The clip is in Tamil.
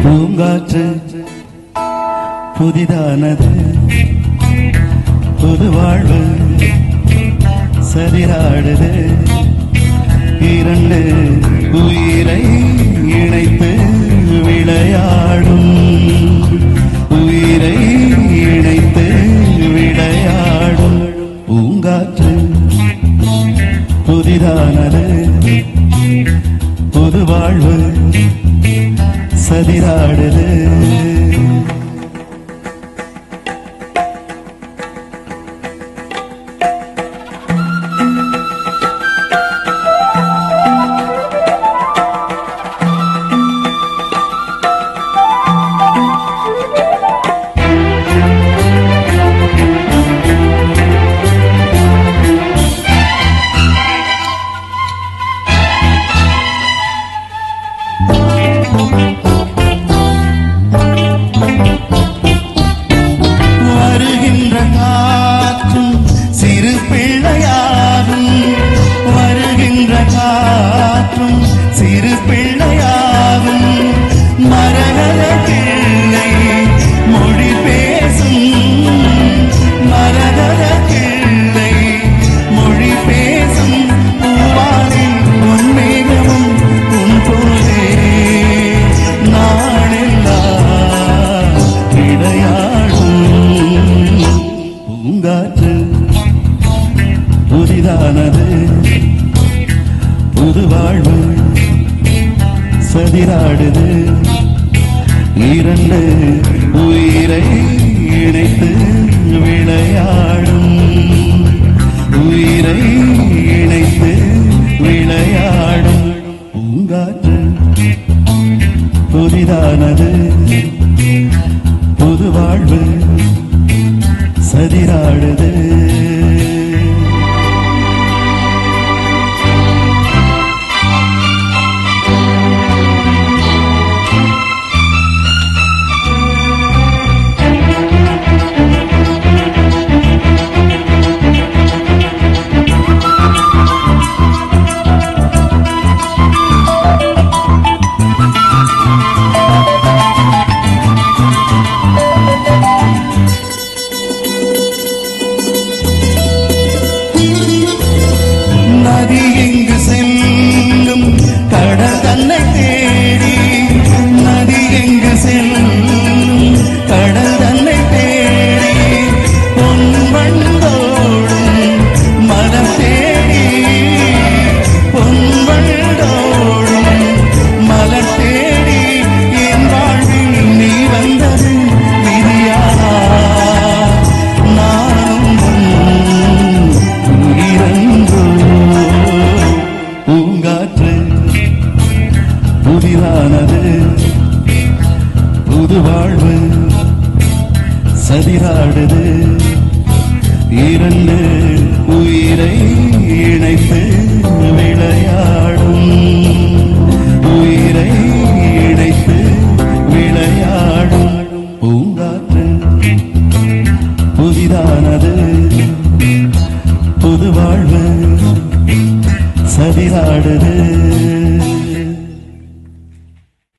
பூங்காற்று புதிதானது, புது வாழ்வு சதிராடுது. இரண்டு உயிரை இணைத்து விளையாடும், உயிரை இணைத்து விளையாடும். பூங்காற்று புதிதானது, புது வாழ்வு சதிராடுது. சிறு பிள்ளையாகும் மரகத கிள்ளை மொழி பேசும், மரகத கிள்ளை மொழி பேசும். பூவானில் பொன்மேகமும் உன் போலே நாளெல்லாம் விளையாடும். பூங்காற்று புதிதானது, புது வாழ்வு சதிராடுது. இரண்டு உயிரை இணைத்து விளையாடும், உயிரை இணைத்து விளையாடும். பூங்காற்று புதிதானது, புது வாழ்வு சதிராடுது. நதி எங்கு செல்லும் கடல் தன்னை தேடி, நதி எங்கு செல்லும் கடல் தன்னை தேடி. பொன் வண்டோடும் மலர் தேடி, பொன் வண்டோடும் மலர் தேடி. என் வாழ்வில் நீ வந்தது விதியா, நானும் இரண்டோ. பூங்காற்று புதிதானது, புது வாழ்வு சதிராடுது. இரண்டு உயிரை இணைத்து விளையாடும், உயிரை இணைத்து விளையாடும். பூங்காற்று புதிதானது, புது வாழ்வு சதிராடுது.